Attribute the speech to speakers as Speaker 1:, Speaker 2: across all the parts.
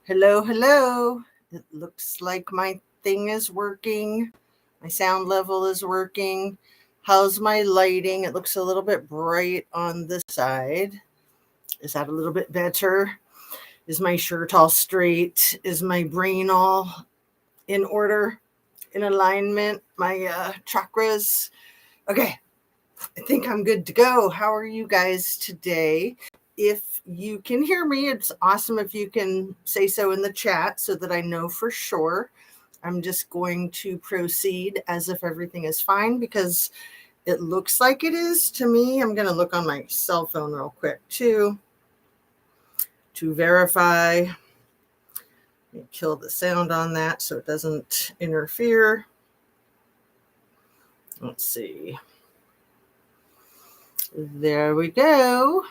Speaker 1: Hello, hello. It looks like my thing is working. My sound level is working. How's my lighting? It looks a little bit bright on the side. Is that a little bit better? Is my shirt all straight? Is my brain all in order, in alignment? My chakras? Okay, I think I'm good to go. How are you guys today? If you can hear me, it's awesome if you can say so in the chat so that I know for sure. I'm just going to proceed as if everything is fine because it looks like it is to me. I'm going to look on my cell phone real quick too to verify. Kill the sound on that so it doesn't interfere. Let's see. There we go.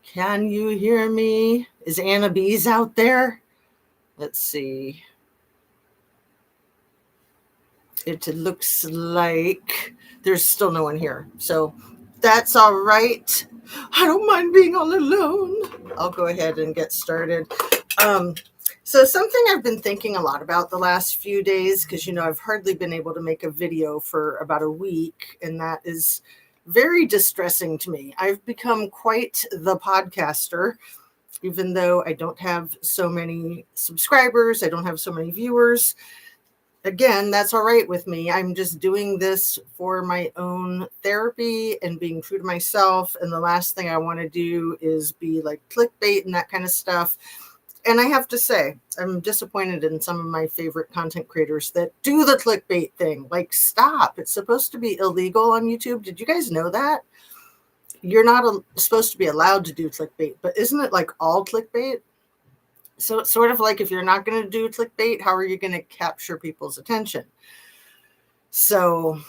Speaker 1: Can you hear me? Is Anna B's out there? Let's see. It looks like there's still no one here. So that's all right. I don't mind being all alone. I'll go ahead and get started. So something I've been thinking a lot about the last few days, because, I've hardly been able to make a video for about a week, and that is very distressing to me. I've become quite the podcaster, even though I don't have so many subscribers, I don't have so many viewers. Again, that's all right with me. I'm just doing this for my own therapy and being true to myself. And the last thing I want to do is be like clickbait and that kind of stuff. And I have to say, I'm disappointed in some of my favorite content creators that do the clickbait thing. Like, stop. It's supposed to be illegal on YouTube. Did you guys know that? You're not supposed to be allowed to do clickbait, but isn't it like all clickbait? So it's sort of like, if you're not going to do clickbait, how are you going to capture people's attention? So,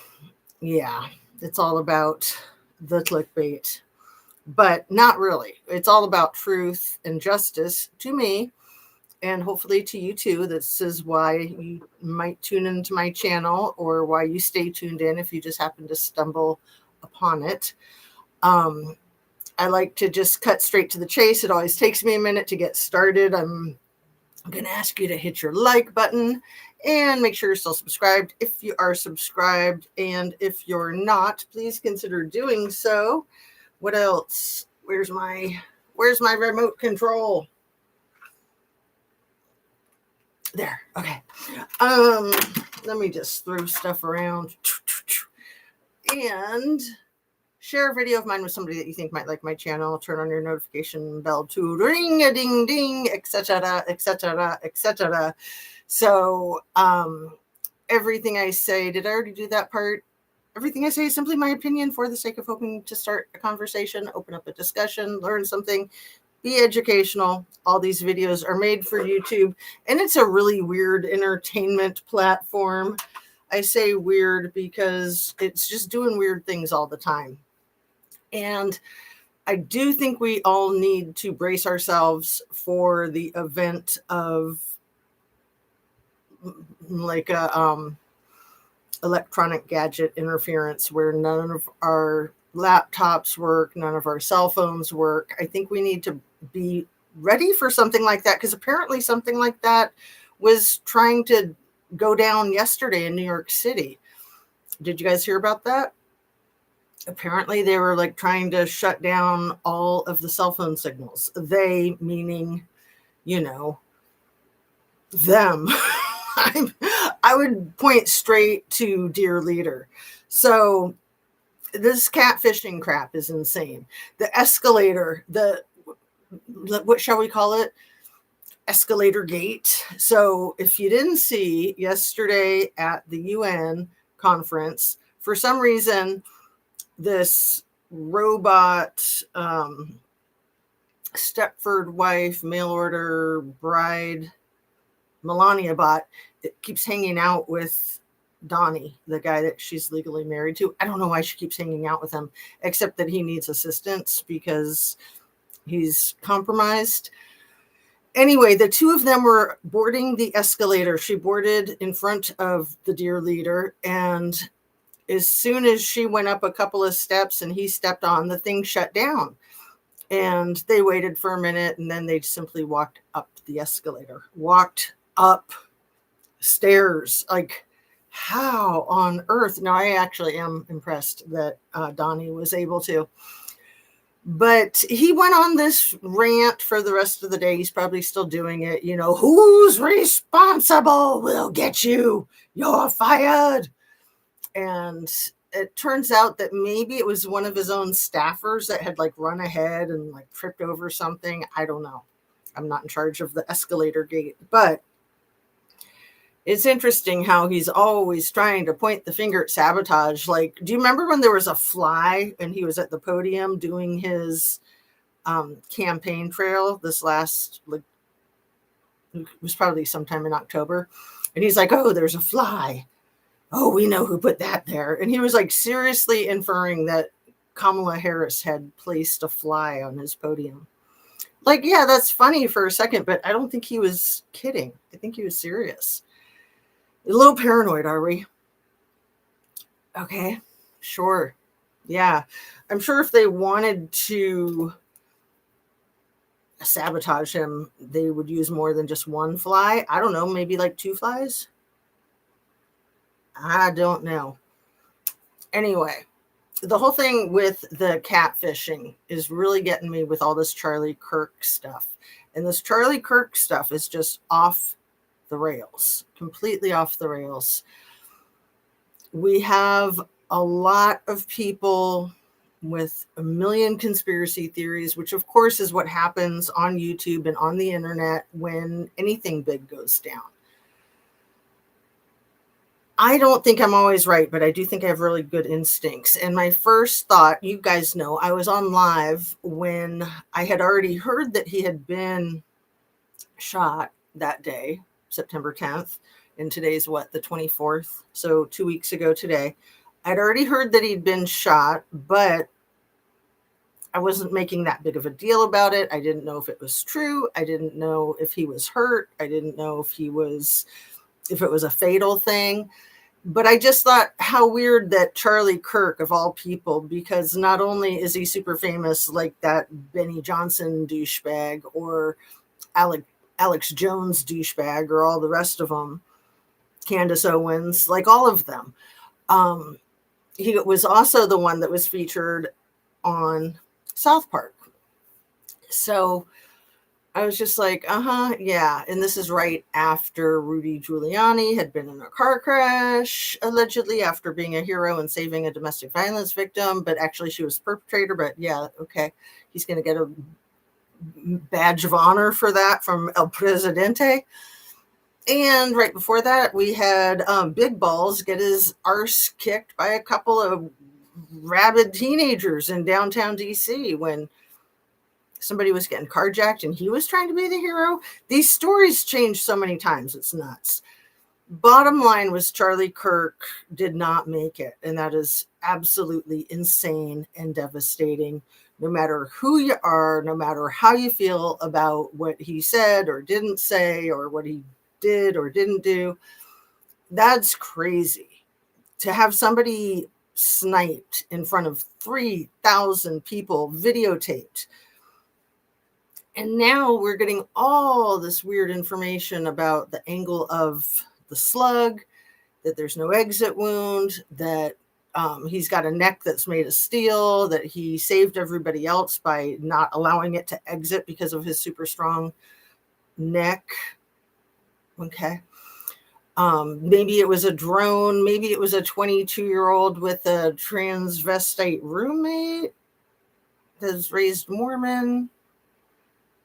Speaker 1: yeah, it's all about the clickbait. But not really. It's all about truth and justice to me, and hopefully to you too. This is why you might tune into my channel, or why you stay tuned in if you just happen to stumble upon it. I like to just cut straight to the chase. It always takes me a minute to get started. I'm going to ask you to hit your like button and make sure you're still subscribed if you are subscribed. And if you're not, please consider doing so. What else? Where's my remote control? There. Okay. Let me just throw stuff around and share a video of mine with somebody that you think might like my channel. Turn on your notification bell to ring a ding ding, etc., etc., etc. So, everything I say, did I already do that part? Everything I say is simply my opinion for the sake of hoping to start a conversation, open up a discussion, learn something, be educational. All these videos are made for YouTube, and it's a really weird entertainment platform. I say weird because it's just doing weird things all the time. And I do think we all need to brace ourselves for the event of like a electronic gadget interference where none of our laptops work, none of our cell phones work. I think we need to be ready for something like that, because apparently something like that was trying to go down yesterday in New York City. Did you guys hear about that? Apparently they were like trying to shut down all of the cell phone signals. They meaning, them. I would point straight to Dear Leader. So this catfishing crap is insane. The escalator, what shall we call it? Escalator gate. So if you didn't see yesterday at the UN conference, for some reason, this robot Stepford wife, mail order bride, Melania bot, it keeps hanging out with Donnie, the guy that she's legally married to. I don't know why she keeps hanging out with him, except that he needs assistance because he's compromised. Anyway, the two of them were boarding the escalator. She boarded in front of the Dear Leader, and as soon as she went up a couple of steps and he stepped on, the thing shut down. And they waited for a minute, and then they simply walked up the escalator, walked up stairs. Like, how on earth? Now, I actually am impressed that Donnie was able to. But he went on this rant for the rest of the day. He's probably still doing it. You know, who's responsible? We'll get you. You're fired. And it turns out that maybe it was one of his own staffers that had like run ahead and like tripped over something. I don't know. I'm not in charge of the escalator gate, but it's interesting how he's always trying to point the finger at sabotage. Like, do you remember when there was a fly and he was at the podium doing his campaign trail this last, like, it was probably sometime in October. And he's like, oh, there's a fly. Oh, we know who put that there. And he was like seriously inferring that Kamala Harris had placed a fly on his podium. Like, yeah, that's funny for a second, but I don't think he was kidding. I think he was serious. A little paranoid, are we? Okay, sure. Yeah. I'm sure if they wanted to sabotage him, they would use more than just one fly. I don't know, maybe like 2 flies? I don't know. Anyway, the whole thing with the catfishing is really getting me with all this Charlie Kirk stuff. And this Charlie Kirk stuff is just off the rails, completely off the rails. We have a lot of people with a million conspiracy theories, which of course is what happens on YouTube and on the internet when anything big goes down. I don't think I'm always right, but I do think I have really good instincts. And my first thought, you guys know, I was on live when I had already heard that he had been shot that day, September 10th. And today's what, the 24th? So 2 weeks ago today. I'd already heard that he'd been shot, but I wasn't making that big of a deal about it. I didn't know if it was true. I didn't know if he was hurt. I didn't know if it was a fatal thing. But I just thought how weird that Charlie Kirk, of all people, because not only is he super famous like that Benny Johnson douchebag or Alex Jones douchebag or all the rest of them, Candace Owens, like all of them. He was also the one that was featured on South Park. So I was just like, yeah. And this is right after Rudy Giuliani had been in a car crash, allegedly, after being a hero and saving a domestic violence victim. But actually, she was the perpetrator. But yeah, okay. He's going to get a badge of honor for that from El Presidente. And right before that, we had Big Balls get his arse kicked by a couple of rabid teenagers in downtown DC when somebody was getting carjacked and he was trying to be the hero. These stories change so many times. It's nuts. Bottom line was Charlie Kirk did not make it. And that is absolutely insane and devastating. No matter who you are, no matter how you feel about what he said or didn't say or what he did or didn't do, that's crazy. To have somebody sniped in front of 3,000 people, videotaped. And now we're getting all this weird information about the angle of the slug, that there's no exit wound, that he's got a neck that's made of steel, that he saved everybody else by not allowing it to exit because of his super strong neck. Okay. Maybe it was a drone. Maybe it was a 22-year-old with a transvestite roommate that's raised Mormon.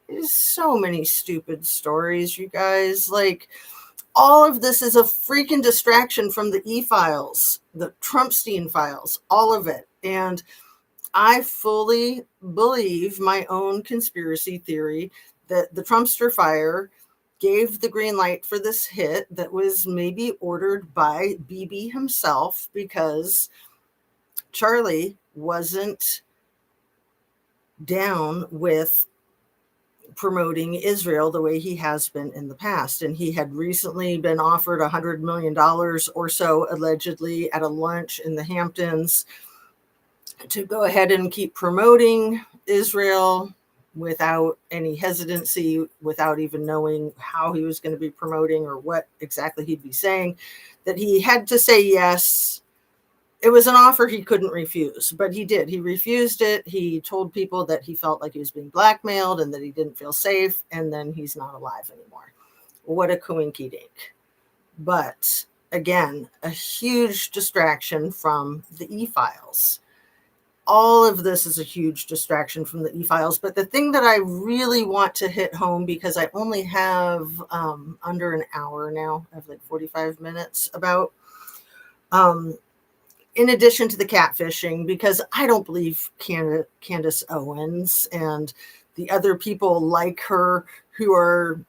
Speaker 1: There's so many stupid stories, you guys. Like, all of this is a freaking distraction from the E-files, the Trumpstein files, all of it. And I fully believe my own conspiracy theory that the Trumpster fire gave the green light for this hit that was maybe ordered by Bibi himself because Charlie wasn't down with promoting Israel the way he has been in the past. And he had recently been offered $100 million or so, allegedly, at a lunch in the Hamptons to go ahead and keep promoting Israel without any hesitancy, without even knowing how he was going to be promoting or what exactly he'd be saying, that he had to say yes. It was an offer he couldn't refuse, but he did. He refused it. He told people that he felt like he was being blackmailed and that he didn't feel safe, and then he's not alive anymore. What a coinky dink. But again, a huge distraction from the e-files. All of this is a huge distraction from the e-files. But the thing that I really want to hit home, because I only have under an hour now, I have like 45 minutes about, in addition to the catfishing, because I don't believe Candace Owens and the other people like her who are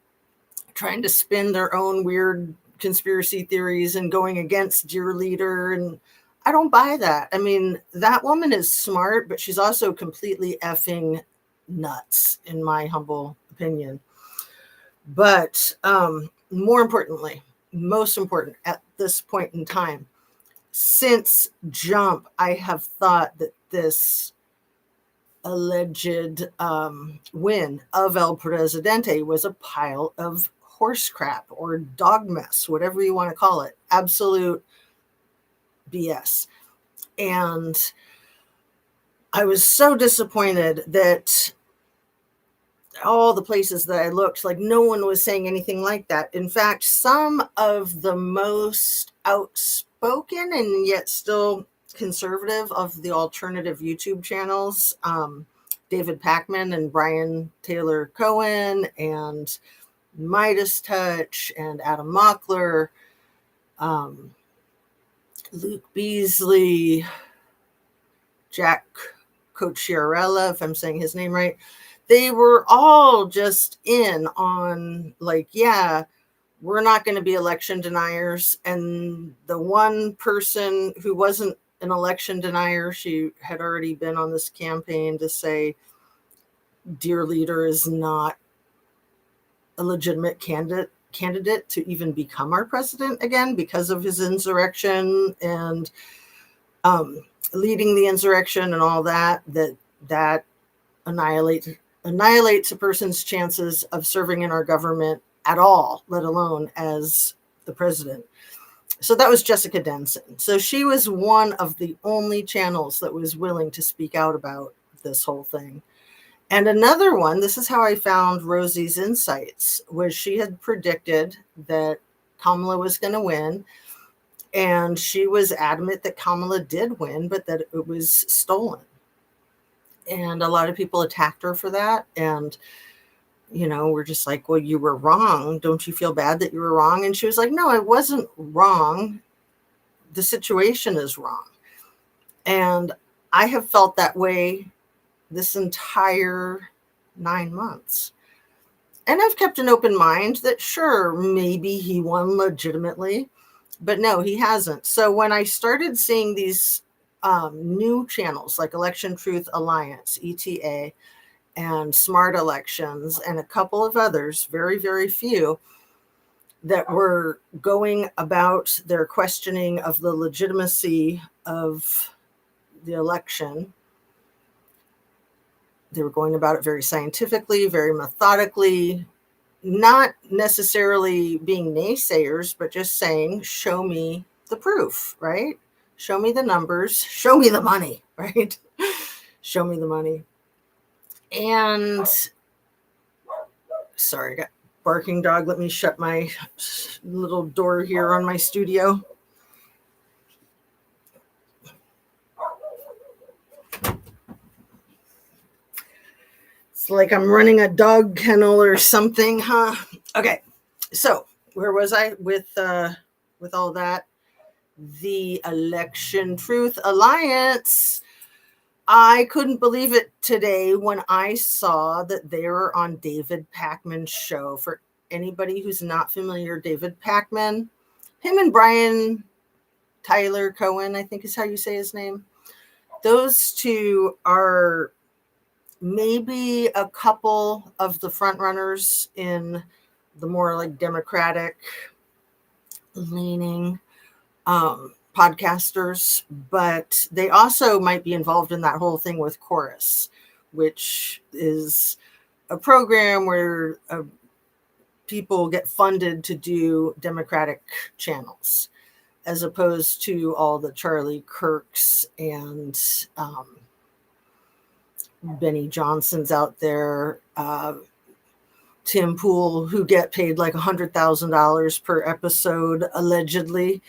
Speaker 1: trying to spin their own weird conspiracy theories and going against Dear Leader. And I don't buy that. I mean, that woman is smart, but she's also completely effing nuts, in my humble opinion. But more importantly, most important at this point in time, since jump, I have thought that this alleged win of El Presidente was a pile of horse crap or dog mess, whatever you want to call it. Absolute BS. And I was so disappointed that all the places that I looked, like no one was saying anything like that. In fact, some of the most outspoken and yet still conservative of the alternative YouTube channels, David Pakman and Brian Taylor Cohen and Midas Touch and Adam Mockler, Luke Beasley, Jack Cocchiarella, if I'm saying his name right, they were all just in on like, yeah, we're not going to be election deniers. And the one person who wasn't an election denier, she had already been on this campaign to say Dear Leader is not a legitimate candidate to even become our president again because of his insurrection and leading the insurrection and all that annihilates a person's chances of serving in our government at all, let alone as the president. So that was Jessica Denson. So she was one of the only channels that was willing to speak out about this whole thing. And another one, this is how I found Rosie's insights, was she had predicted that Kamala was going to win. And she was adamant that Kamala did win, but that it was stolen. And a lot of people attacked her for that. And, you know, we're just like, well, you were wrong. Don't you feel bad that you were wrong? And she was like, no, I wasn't wrong. The situation is wrong. And I have felt that way this entire 9 months. And I've kept an open mind that sure, maybe he won legitimately, but no, he hasn't. So when I started seeing these new channels like Election Truth Alliance, ETA, and Smart Elections, and a couple of others, very, very few, that were going about their questioning of the legitimacy of the election, they were going about it very scientifically, very methodically, not necessarily being naysayers, but just saying, show me the proof, right? Show me the numbers, show me the money, right? Show me the money. And sorry, I got barking dog. Let me shut my little door here on my studio. It's like I'm running a dog kennel or something, huh? Okay, so where was I with all that? The Election Truth Alliance. I couldn't believe it today when I saw that they were on David Pakman's show. For anybody who's not familiar, David Pakman, him and Brian Tyler Cohen, I think is how you say his name. Those two are maybe a couple of the front runners in the more like Democratic leaning podcasters, but they also might be involved in that whole thing with Chorus, which is a program where people get funded to do Democratic channels, as opposed to all the Charlie Kirks and Benny Johnsons out there, Tim Pool, who get paid like $100,000 per episode, allegedly,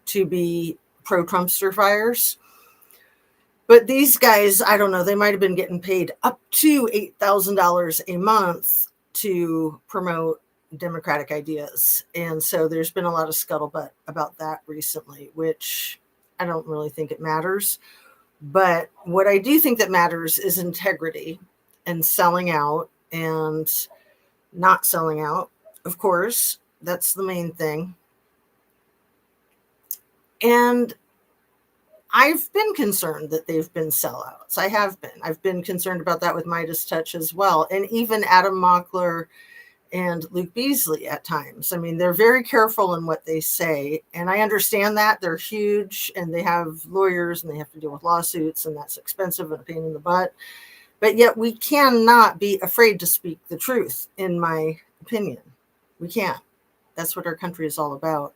Speaker 1: to be pro-Trumpster fires. But these guys, I don't know, they might have been getting paid up to $8,000 a month to promote Democratic ideas. And so there's been a lot of scuttlebutt about that recently, which I don't really think it matters. But what I do think that matters is integrity and selling out and not selling out. Of course, that's the main thing. And I've been concerned that they've been sellouts. I have been. I've been concerned about that with Midas Touch as well. And even Adam Mockler and Luke Beasley at times. I mean, they're very careful in what they say. And I understand that. They're huge and they have lawyers and they have to deal with lawsuits, and that's expensive and a pain in the butt. But yet we cannot be afraid to speak the truth, in my opinion. We can't. That's what our country is all about.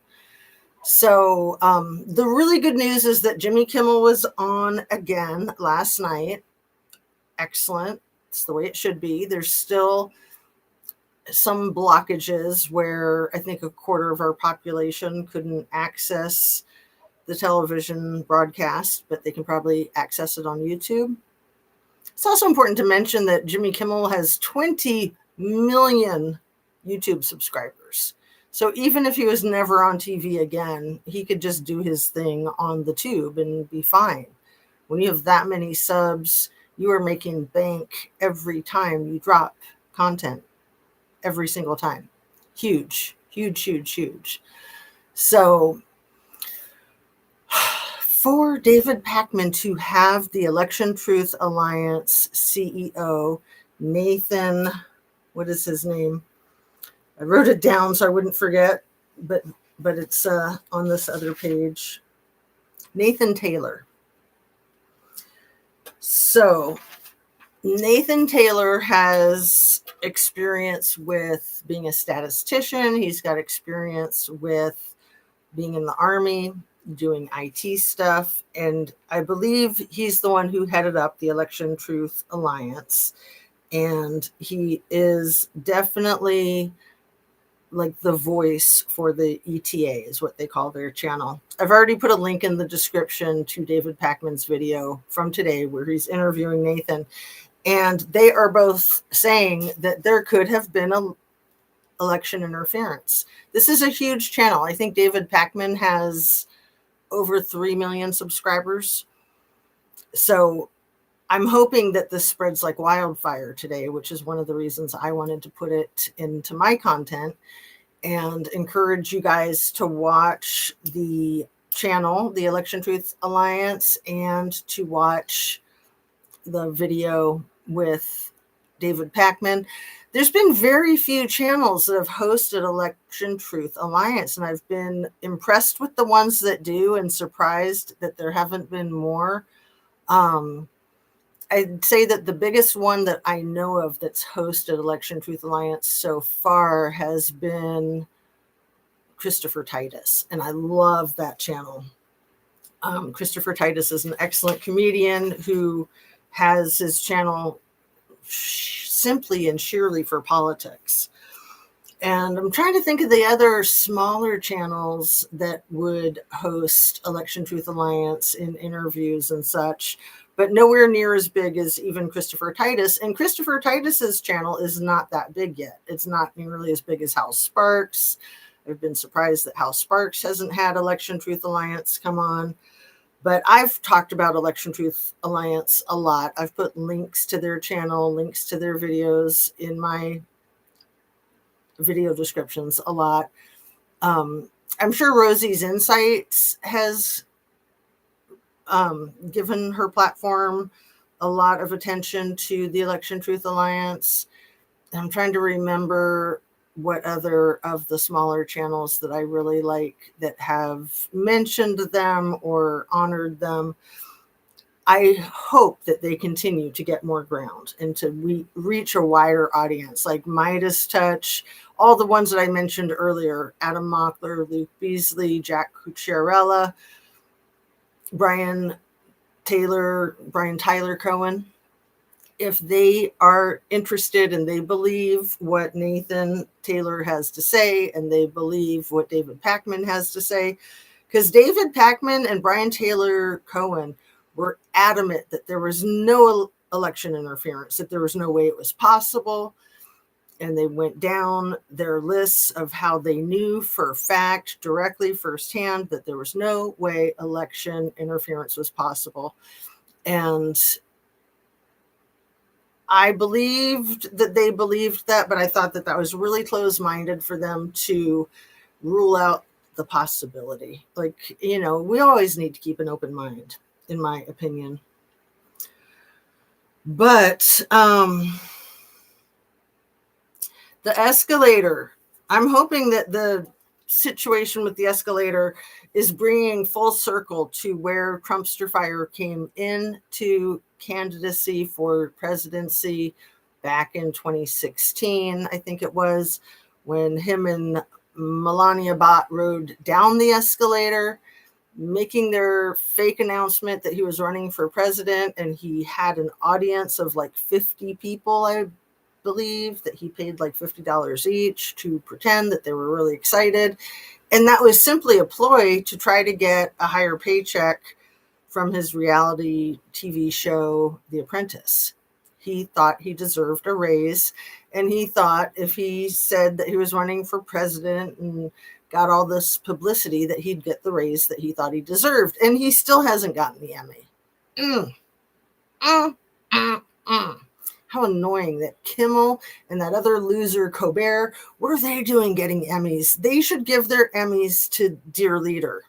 Speaker 1: So the really good news is that Jimmy Kimmel was on again last night. Excellent. It's the way it should be. There's still some blockages where I think a quarter of our population couldn't access the television broadcast, but they can probably access it on YouTube. It's also important to mention that Jimmy Kimmel has 20 million YouTube subscribers. So even if he was never on TV again, he could just do his thing on the tube and be fine. When you have that many subs, you are making bank every time you drop content. Every single time. Huge, huge, huge, huge. So for David Pakman to have the Election Truth Alliance CEO, Nathan, what is his name? I wrote it down so I wouldn't forget, but it's on this other page. Nathan Taylor. So Nathan Taylor has experience with being a statistician. He's got experience with being in the Army, doing IT stuff. And I believe he's the one who headed up the Election Truth Alliance. And he is definitely like the voice for the ETA is what they call their channel. I've already put a link in the description to David Pakman's video from today where he's interviewing Nathan. And they are both saying that there could have been an election interference. This is a huge channel. I think David Pakman has over 3 million subscribers. So I'm hoping that this spreads like wildfire today, which is one of the reasons I wanted to put it into my content and encourage you guys to watch the channel, the Election Truth Alliance, and to watch the video with David Pakman. There's been very few channels that have hosted Election Truth Alliance, and I've been impressed with the ones that do and surprised that there haven't been more. I'd say that the biggest one that I know of that's hosted Election Truth Alliance so far has been Christopher Titus, and I love that channel. Christopher Titus is an excellent comedian who has his channel simply and sheerly for politics. And I'm trying to think of the other smaller channels that would host Election Truth Alliance in interviews and such, but nowhere near as big as even Christopher Titus. And Christopher Titus's channel is not that big yet. It's not nearly as big as Hal Sparks. I've been surprised that Hal Sparks hasn't had Election Truth Alliance come on. But I've talked about Election Truth Alliance a lot. I've put links to their channel, links to their videos in my video descriptions a lot. I'm sure Rosie's Insights has given her platform a lot of attention to the Election Truth Alliance. I'm trying to remember what other of the smaller channels that I really like that have mentioned them or honored them. I hope that they continue to get more ground and to reach a wider audience, like Midas Touch, all the ones that I mentioned earlier, Adam Mockler, Luke Beasley, Jack Cucciarella, Brian Tyler Cohen. If they are interested and they believe what Nathan Taylor has to say and they believe what David Pakman has to say, because David Pakman and Brian Taylor Cohen were adamant that there was no election interference, that there was no way it was possible. And they went down their lists of how they knew for a fact, directly firsthand, that there was no way election interference was possible. And I believed that they believed that, but I thought that that was really close-minded for them to rule out the possibility. Like, we always need to keep an open mind, in my opinion. But the escalator, I'm hoping that the situation with the escalator is bringing full circle to where Trumpster Fire came into candidacy for presidency back in 2016, I think it was, when him and Melania Bott rode down the escalator, making their fake announcement that he was running for president, and he had an audience of like 50 people, I believe, that he paid like $50 each to pretend that they were really excited. And that was simply a ploy to try to get a higher paycheck from his reality TV show, The Apprentice. He thought he deserved a raise, and he thought if he said that he was running for president and got all this publicity that he'd get the raise that he thought he deserved. And he still hasn't gotten the Emmy. How annoying that Kimmel and that other loser Colbert, what are they doing getting Emmys? They should give their Emmys to Dear Leader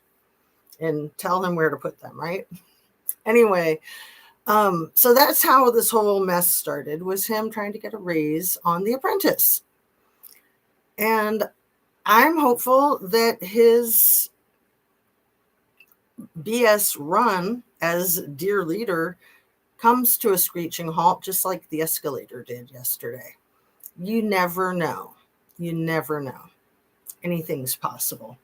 Speaker 1: and tell him where to put them, right? Anyway, so that's how this whole mess started, was him trying to get a raise on The Apprentice. And I'm hopeful that his BS run as Dear Leader comes to a screeching halt, just like the escalator did yesterday. You never know. You never know. Anything's possible.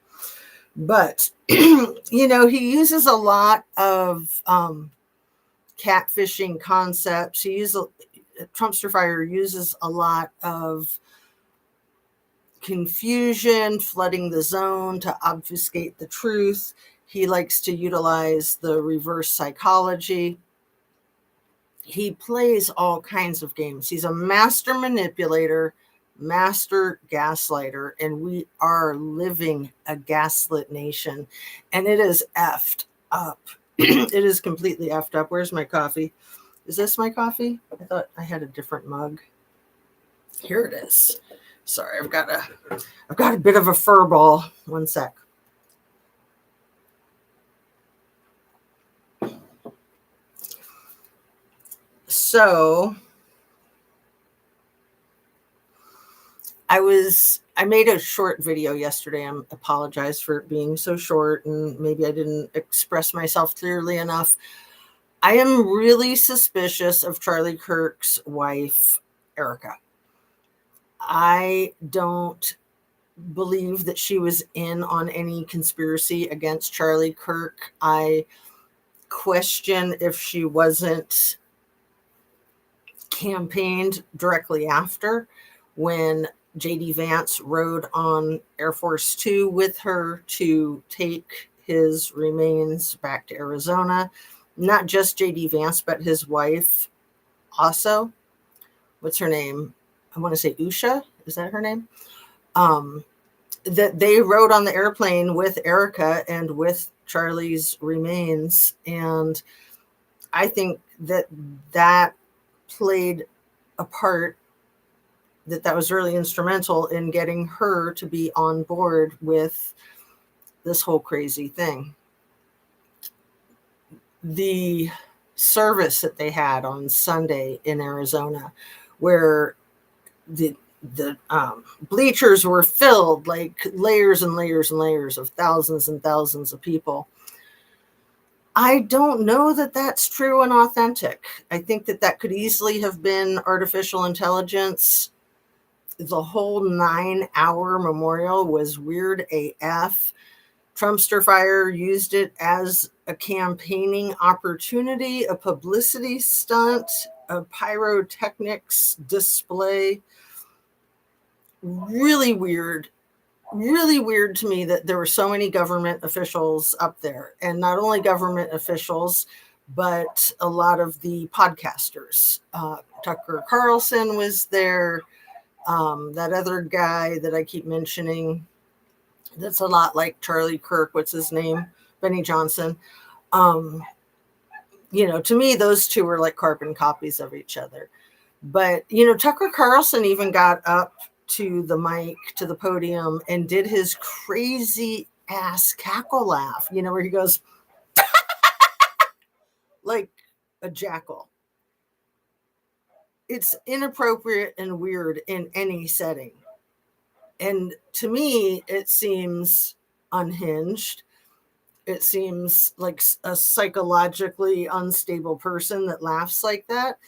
Speaker 1: But, he uses a lot of catfishing concepts. Trumpster Fire uses a lot of confusion, flooding the zone to obfuscate the truth. He likes to utilize the reverse psychology. He plays all kinds of games. He's a master manipulator, master gaslighter, and we are living a gaslit nation, and it is effed up. It is completely effed up. Where's my coffee? Is this my coffee? I thought I had a different mug. Here it is. Sorry, I've got a bit of a fur ball. One sec. So I made a short video yesterday. I apologize for it being so short, and maybe I didn't express myself clearly enough. I am really suspicious of Charlie Kirk's wife, Erika. I don't believe that she was in on any conspiracy against Charlie Kirk. I question if she wasn't campaigned directly after, when J.D. Vance rode on Air Force Two with her to take his remains back to Arizona. Not just J.D. Vance, but his wife also. What's her name? I want to say Usha. Is that her name? That they rode on the airplane with Erika and with Charlie's remains. And I think that played a part, that was really instrumental in getting her to be on board with this whole crazy thing. The service that they had on Sunday in Arizona, where the bleachers were filled, like layers and layers and layers of thousands and thousands of people. I don't know that that's true and authentic. I think that that could easily have been artificial intelligence. The whole 9-hour memorial was weird AF. Trumpster Fire used it as a campaigning opportunity, a publicity stunt, a pyrotechnics display. Really weird. Really weird to me that there were so many government officials up there, and not only government officials, but a lot of the podcasters. Tucker Carlson was there. That other guy that I keep mentioning, that's a lot like Charlie Kirk. What's his name? Benny Johnson. Um, to me, those two were like carbon copies of each other. But, Tucker Carlson even got up to the mic, to the podium, and did his crazy ass cackle laugh, where he goes like a jackal. It's inappropriate and weird in any setting. And to me, it seems unhinged. It seems like a psychologically unstable person that laughs like that,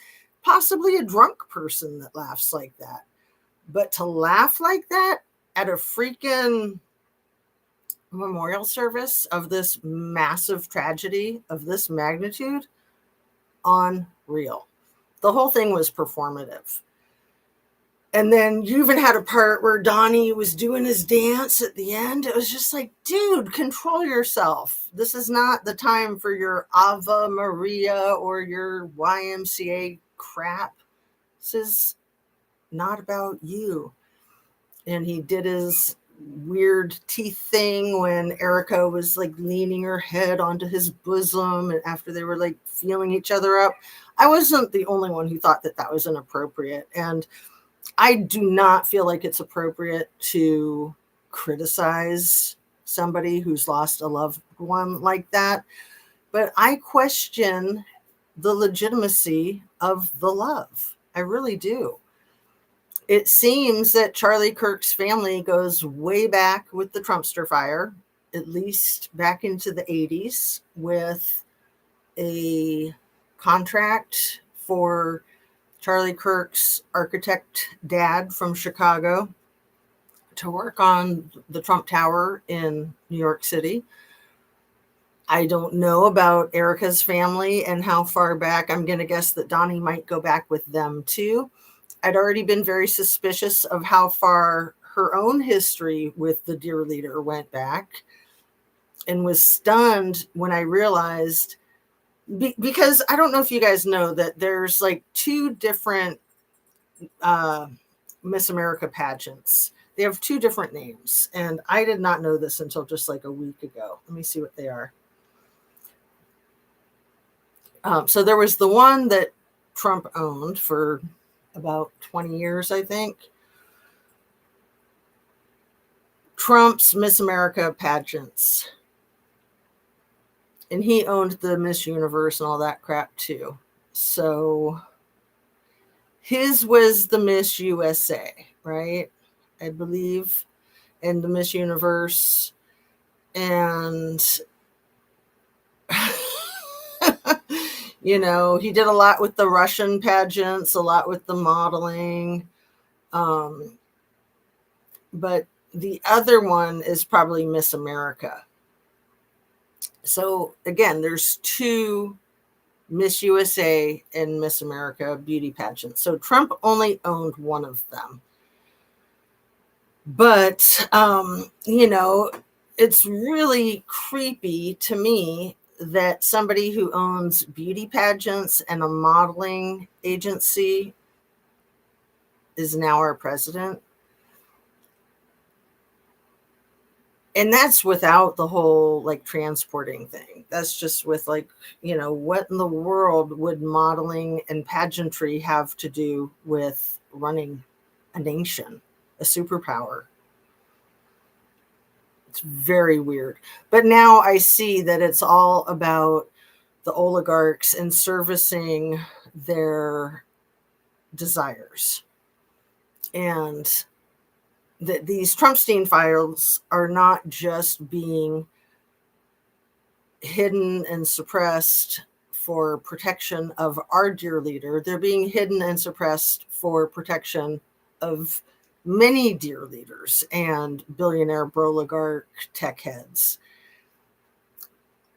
Speaker 1: possibly a drunk person that laughs like that. But to laugh like that at a freaking memorial service of this massive tragedy of this magnitude, unreal. The whole thing was performative. And then you even had a part where Donnie was doing his dance at the end. It was just like, dude, control yourself. This is not the time for your Ave Maria or your YMCA crap. This is not about you. And he did his weird teeth thing when Erika was like leaning her head onto his bosom, and after they were like feeling each other up. I wasn't the only one who thought that that was inappropriate. And I do not feel like it's appropriate to criticize somebody who's lost a loved one like that. But I question the legitimacy of the love. I really do. It seems that Charlie Kirk's family goes way back with the Trumpster Fire, at least back into the 80s, with a contract for Charlie Kirk's architect dad from Chicago to work on the Trump Tower in New York City. I don't know about Erika's family and how far back. I'm going to guess that Donnie might go back with them too. I'd already been very suspicious of how far her own history with the dear leader went back, and was stunned when I realized, because I don't know if you guys know that there's like 2 different Miss America pageants. They have 2 different names, and I did not know this until just like a week ago. Let me see what they are. So there was the one that Trump owned for about 20 years, I think. Trump's Miss America pageants. And he owned the Miss Universe and all that crap too. So his was the Miss USA, right? I believe, and the Miss Universe. And, he did a lot with the Russian pageants, a lot with the modeling. But the other one is probably Miss America. So again, there's 2 Miss USA and Miss America beauty pageants. So Trump only owned one of them. But, it's really creepy to me that somebody who owns beauty pageants and a modeling agency is now our president. And that's without the whole like transporting thing. That's just with like, what in the world would modeling and pageantry have to do with running a nation, a superpower? It's very weird. But now I see that it's all about the oligarchs and servicing their desires. And that these Trumpstein files are not just being hidden and suppressed for protection of our dear leader. They're being hidden and suppressed for protection of many dear leaders and billionaire broligarch tech heads.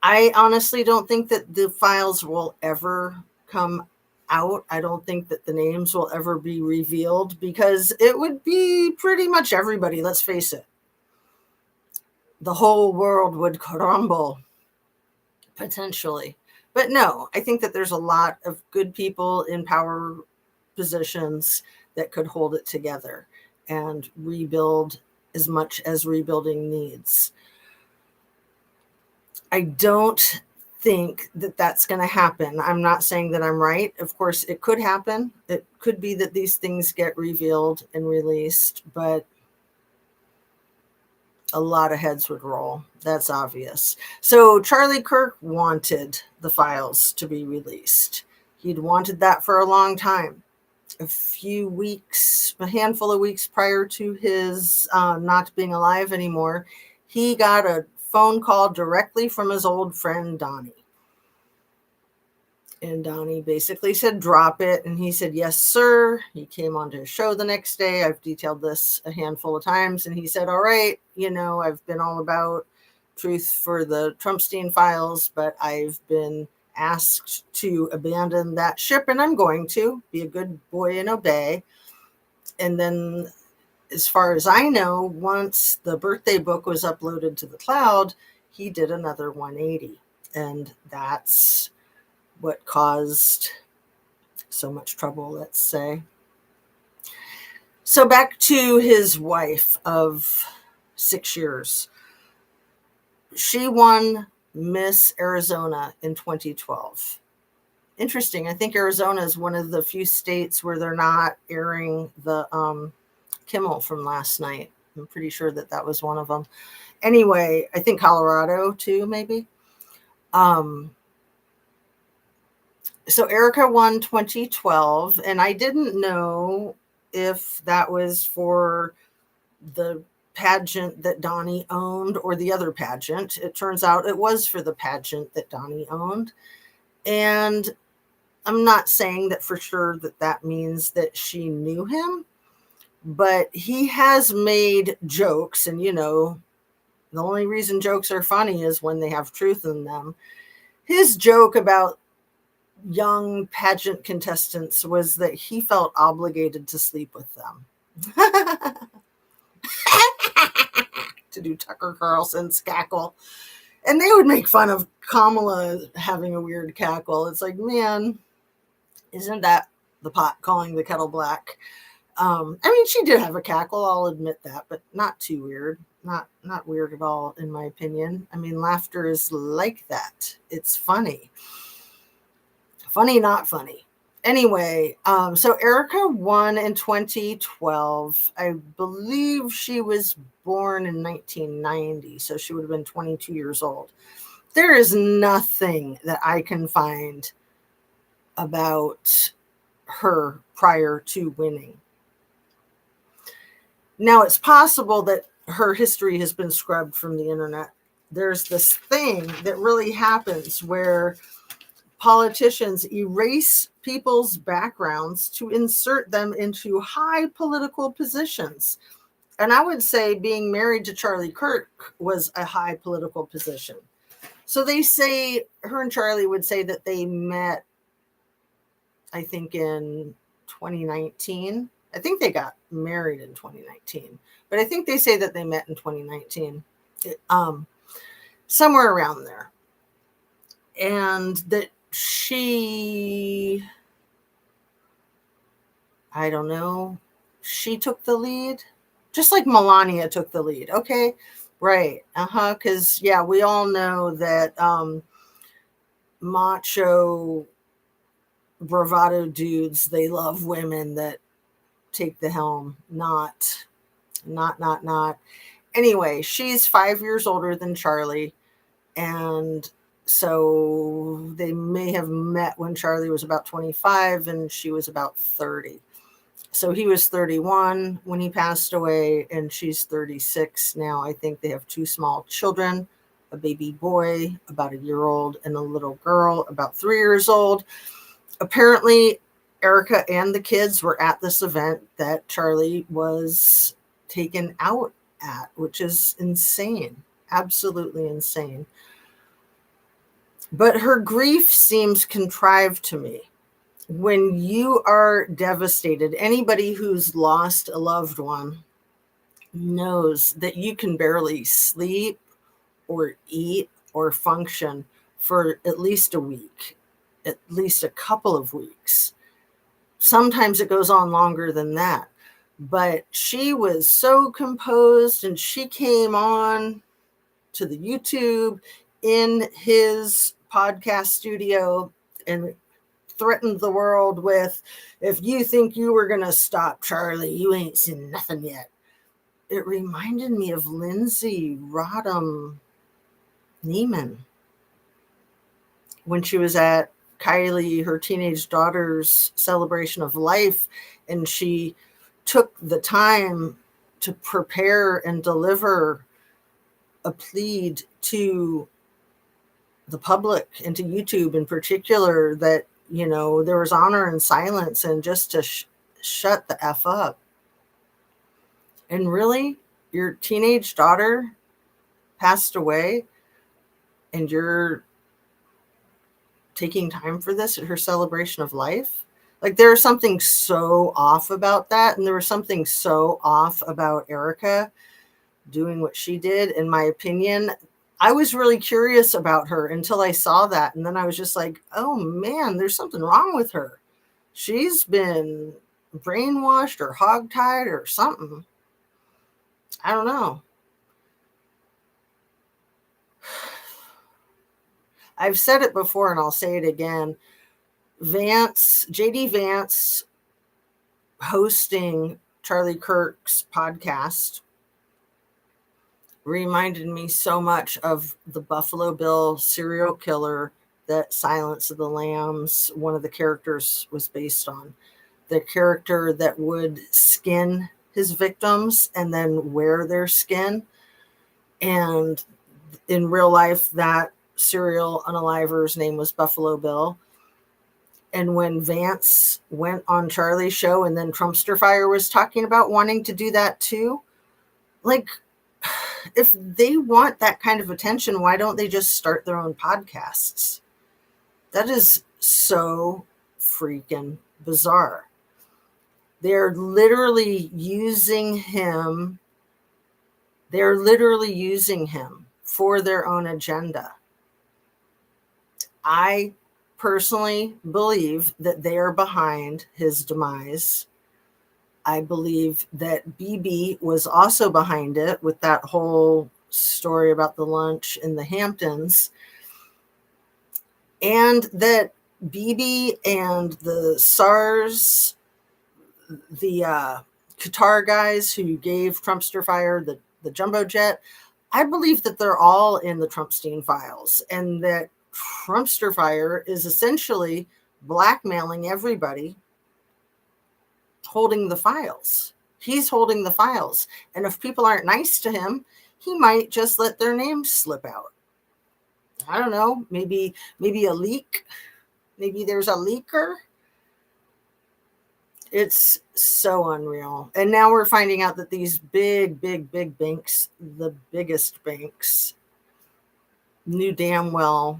Speaker 1: I honestly don't think that the files will ever come out. I don't think that the names will ever be revealed, because it would be pretty much everybody, let's face it. The whole world would crumble, potentially. But no, I think that there's a lot of good people in power positions that could hold it together and rebuild as much as rebuilding needs. I don't think that that's going to happen. I'm not saying that I'm right. Of course, it could happen. It could be that these things get revealed and released, but a lot of heads would roll. That's obvious. So Charlie Kirk wanted the files to be released. He'd wanted that for a long time. A handful of weeks prior to his not being alive anymore, he got a phone call directly from his old friend Donnie. And Donnie basically said, drop it. And he said, yes, sir. He came on to his show the next day. I've detailed this a handful of times. And he said, all right, I've been all about truth for the Trumpstein files, but I've been asked to abandon that ship, and I'm going to be a good boy and obey. And then, as far as I know, once the birthday book was uploaded to the cloud, he did another 180. And that's what caused so much trouble, let's say. So back to his wife of 6 years. She won Miss Arizona in 2012. Interesting. I think Arizona is one of the few states where they're not airing the Kimmel from last night. I'm pretty sure that was one of them. Anyway, I think Colorado too, maybe. So Erika won 2012, and I didn't know if that was for the pageant that Donnie owned or the other pageant. It turns out it was for the pageant that Donnie owned. And I'm not saying that for sure that means that she knew him, but he has made jokes, and the only reason jokes are funny is when they have truth in them. His joke about young pageant contestants was that he felt obligated to sleep with them. To do Tucker Carlson's cackle. And they would make fun of Kamala having a weird cackle. It's like, man, isn't that the pot calling the kettle black? She did have a cackle, I'll admit that, but not too weird. Not weird at all, in my opinion. Laughter is like that. It's funny. Funny, not funny. Anyway, so Erika won in 2012. I believe she was born in 1990, so she would have been 22 years old. There is nothing that I can find about her prior to winning. Now, it's possible that her history has been scrubbed from the internet. There's this thing that really happens where politicians erase people's backgrounds to insert them into high political positions. And I would say being married to Charlie Kirk was a high political position. So they say, her and Charlie would say that they met, I think, in 2019. I think they got married in 2019, but I think they say that they met in 2019, somewhere around there. And that she, I don't know, she took the lead, just like Melania took the lead. Okay, right. Because, yeah, we all know that macho bravado dudes, they love women that take the helm. Not. Anyway, she's 5 years older than Charlie, and so they may have met when Charlie was about 25 and she was about 30. So he was 31 when he passed away, and she's 36 now. I think they have 2 small children, a baby boy about a year old, and a little girl about 3 years old. Apparently, Erika and the kids were at this event that Charlie was taken out at, which is insane, absolutely insane. But her grief seems contrived to me. When you are devastated, anybody who's lost a loved one knows that you can barely sleep or eat or function for at least a week, at least a couple of weeks. Sometimes it goes on longer than that. But she was so composed, and she came on to the YouTube in his podcast studio and threatened the world with, if you think you were going to stop Charlie, you ain't seen nothing yet. It reminded me of Lindsay Rodham Neiman when she was at Kylie, her teenage daughter's celebration of life, and she took the time to prepare and deliver a plea to the public and to YouTube in particular that, you know, there was honor and silence, and just to shut the F up. And really, your teenage daughter passed away, and you're taking time for this at her celebration of life? Like, there's something so off about that. And there was something so off about Erika doing what she did, in my opinion. I was really curious about her until I saw that. And then I was just like, oh man, there's something wrong with her. She's been brainwashed or hogtied or something. I don't know. I've said it before and I'll say it again. JD Vance hosting Charlie Kirk's podcast reminded me so much of the Buffalo Bill serial killer that Silence of the Lambs, one of the characters, was based on. The character that would skin his victims and then wear their skin. And in real life, that serial unaliver's name was Buffalo Bill. And when Vance went on Charlie's show, and then Trumpster Fire was talking about wanting to do that too, like, if they want that kind of attention, why don't they just start their own podcasts? That is so freaking bizarre. They're literally using him. They're literally using him for their own agenda. I personally believe that they are behind his demise. I believe that BB was also behind it with that whole story about the lunch in the Hamptons. And that BB and the SARS, the Qatar guys who gave Trumpster Fire the jumbo jet, I believe that they're all in the Trumpstein files, and that Trumpster Fire is essentially blackmailing everybody holding the files. He's holding the files. And if people aren't nice to him, he might just let their names slip out. I don't know, maybe a leak. Maybe there's a leaker. It's so unreal. And now we're finding out that these big banks, the biggest banks, knew damn well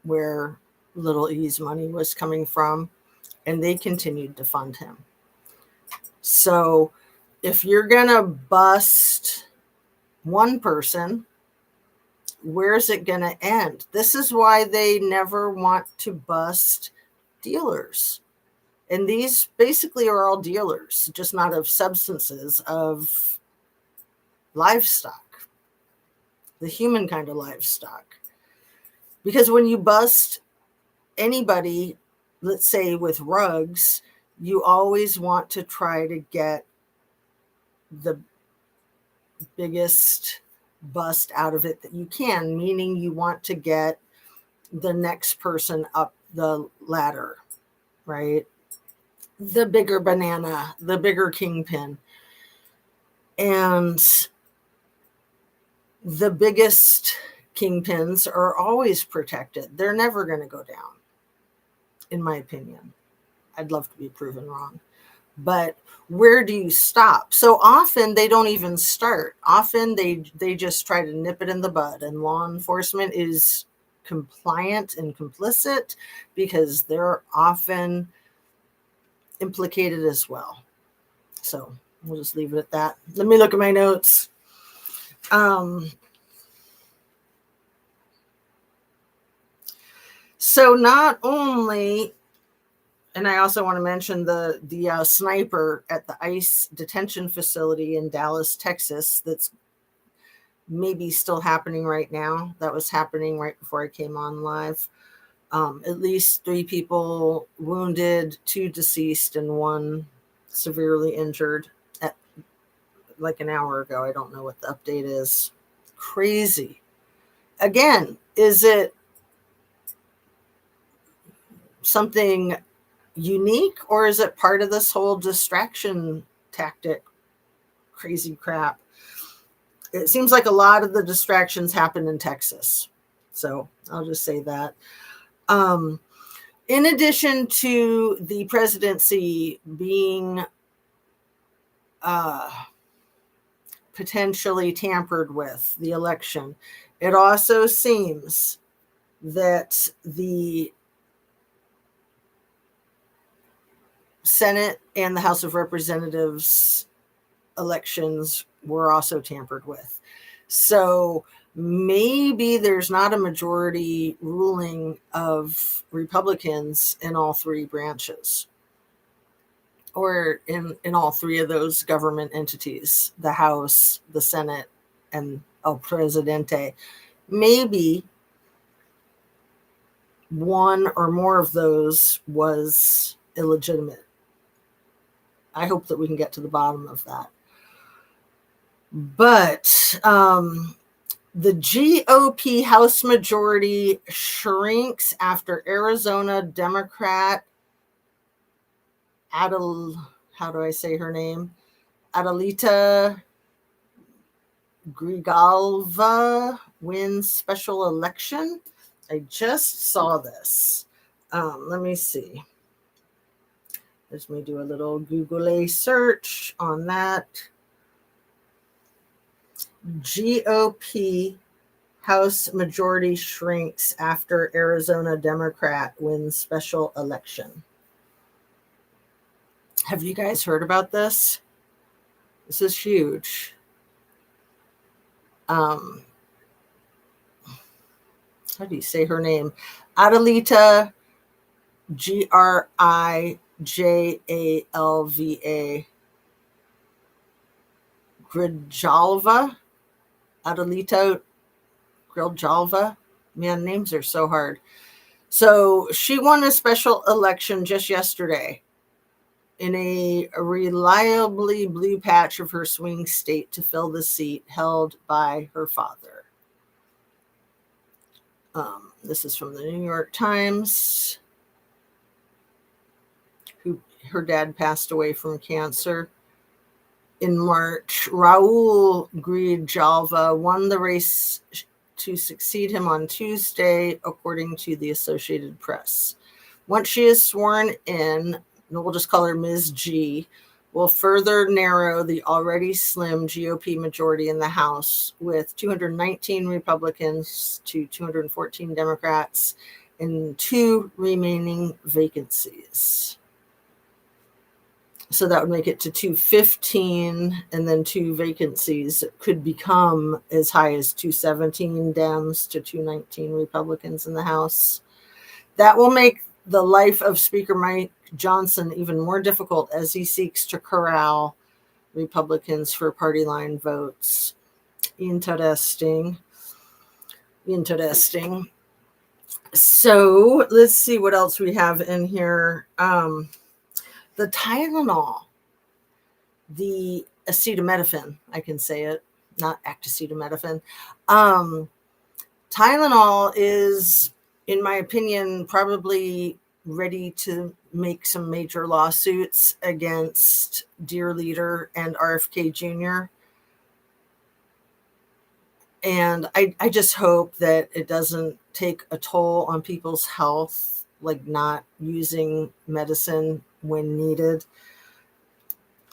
Speaker 1: where Little E's money was coming from, and they continued to fund him. So if you're going to bust one person, where's it going to end? This is why they never want to bust dealers. And these basically are all dealers, just not of substances, of livestock, the human kind of livestock. Because when you bust anybody, let's say with rugs, you always want to try to get the biggest bust out of it that you can, meaning you want to get the next person up the ladder, right? The bigger banana, the bigger kingpin. And the biggest kingpins are always protected. They're never going to go down, in my opinion. I'd love to be proven wrong. But where do you stop? So often they don't even start. Often they just try to nip it in the bud, and law enforcement is compliant and complicit because they're often implicated as well. So we'll just leave it at that. Let me look at my notes. So not only, and I also want to mention the sniper at the ICE detention facility in Dallas, Texas, that's maybe still happening right now. That was happening right before I came on live. At least 3 people wounded, 2 deceased, and 1 severely injured at like an hour ago. I don't know what the update is. Crazy. Again, is it something unique, or is it part of this whole distraction tactic crazy crap? It seems like a lot of the distractions happen in Texas. So I'll just say that. In addition to the presidency being potentially tampered with, the election, it also seems that the Senate and the House of Representatives elections were also tampered with. So maybe there's not a majority ruling of Republicans in all 3 branches, or in all 3 of those government entities, the House, the Senate, and El Presidente. Maybe one or more of those was illegitimate. I hope that we can get to the bottom of that. But the GOP House majority shrinks after Arizona Democrat how do I say her name? Adelita Grigalva wins special election. I just saw this. Let me see. Let me do a little Google search on that. GOP House majority shrinks after Arizona Democrat wins special election. Have you guys heard about this? This is huge. How do you say her name? Adelita Grijalva. Grijalva. Adelita Grijalva. Man, names are so hard. So she won a special election just yesterday in a reliably blue patch of her swing state to fill the seat held by her father. This is from the New York Times. Her dad passed away from cancer in March. Raul Grijalva won the race to succeed him on Tuesday, according to the Associated Press. Once she is sworn in, we'll just call her Ms. G, will further narrow the already slim GOP majority in the House, with 219 Republicans to 214 Democrats and 2 remaining vacancies. So that would make it to 215, and then 2 vacancies. It could become as high as 217 Dems to 219 Republicans in the House. That will make the life of Speaker Mike Johnson even more difficult as he seeks to corral Republicans for party line votes. Interesting. So let's see what else we have in here. The Tylenol, the acetaminophen, I can say it, not acetaminophen. Tylenol is, in my opinion, probably ready to make some major lawsuits against Dear Leader and RFK Jr. And I just hope that it doesn't take a toll on people's health, like not using medicine when needed.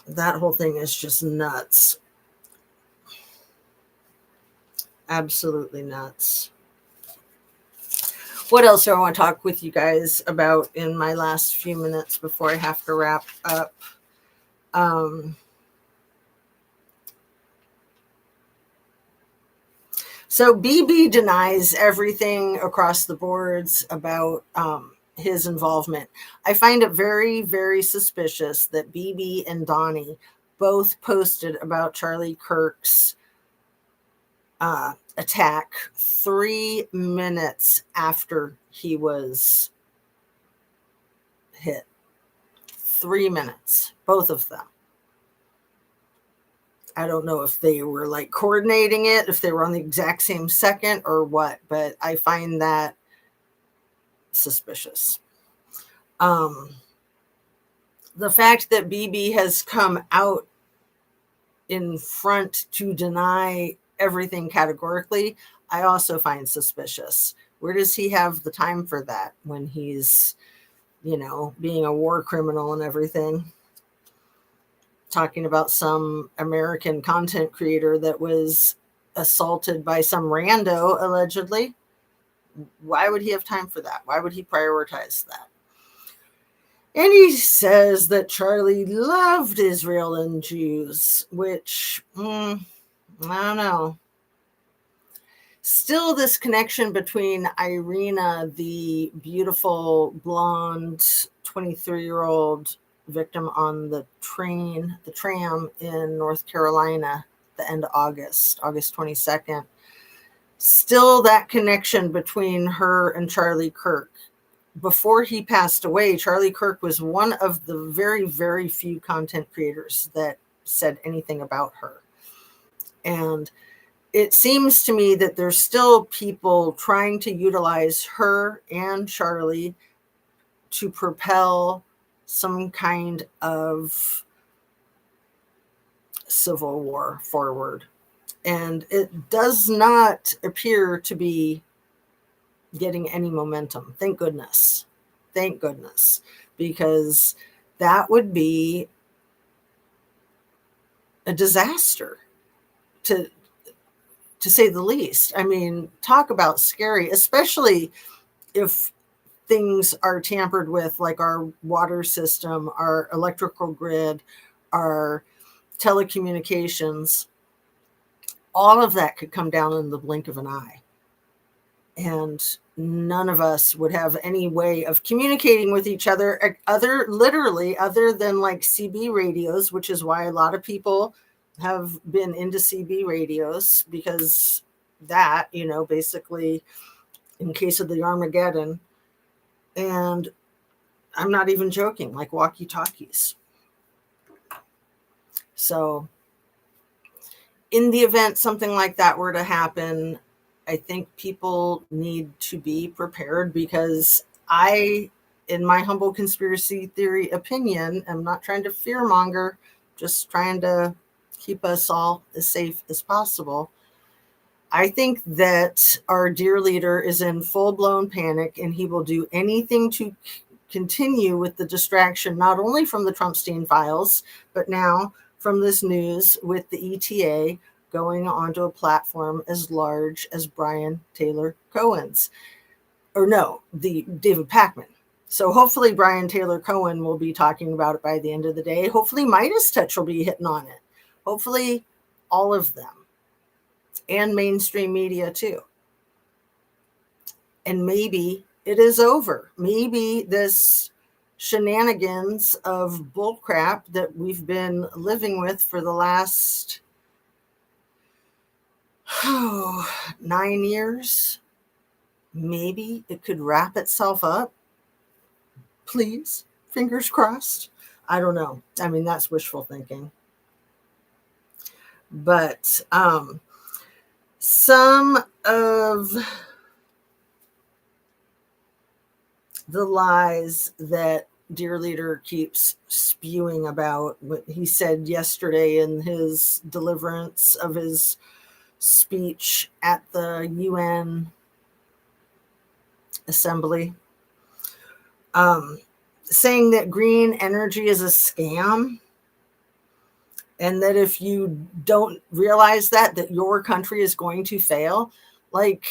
Speaker 1: That whole thing is just nuts. Absolutely nuts. What else do I want to talk with you guys about in my last few minutes before I have to wrap up? So BB denies everything across the boards about his involvement. I find it very, very suspicious that BB and Donnie both posted about Charlie Kirk's attack 3 minutes after he was hit. 3 minutes, both of them. I don't know if they were like coordinating it, if they were on the exact same second or what, but I find that suspicious. The fact that BB has come out in front to deny everything categorically, I also find suspicious. Where does he have the time for that when he's, being a war criminal and everything? Talking about some American content creator that was assaulted by some rando, allegedly. Why would he have time for that? Why would he prioritize that? And he says that Charlie loved Israel and Jews, which, I don't know. Still, this connection between Irina, the beautiful blonde 23-year-old victim on the tram in North Carolina, the end of August 22nd. Still that connection between her and Charlie Kirk. Before he passed away, Charlie Kirk was one of the very, very few content creators that said anything about her. And it seems to me that there's still people trying to utilize her and Charlie to propel some kind of civil war forward. And it does not appear to be getting any momentum. Thank goodness. Thank goodness. Because that would be a disaster, to say the least. I mean, talk about scary, especially if things are tampered with, like our water system, our electrical grid, our telecommunications. All of that could come down in the blink of an eye. And none of us would have any way of communicating with each other other than like CB radios, which is why a lot of people have been into CB radios, because that, basically in case of the Armageddon. And I'm not even joking, like walkie-talkies. So in the event something like that were to happen, I think people need to be prepared, because I, in my humble conspiracy theory opinion, am not trying to fearmonger, just trying to keep us all as safe as possible. I think that our dear leader is in full-blown panic, and he will do anything to continue with the distraction, not only from the Trumpstein files, but now from this news with the ETA going onto a platform as large as Brian Taylor Cohen's. Or no, the David Pakman. So hopefully Brian Taylor Cohen will be talking about it by the end of the day. Hopefully Midas Touch will be hitting on it. Hopefully all of them. And mainstream media too. And maybe it is over. Maybe this shenanigans of bullcrap that we've been living with for the last 9 years, maybe it could wrap itself up. Please, fingers crossed. I don't know. I mean, that's wishful thinking. But some of the lies that dear leader keeps spewing about what he said yesterday in his deliverance of his speech at the UN assembly, saying that green energy is a scam, and that if you don't realize that your country is going to fail. Like,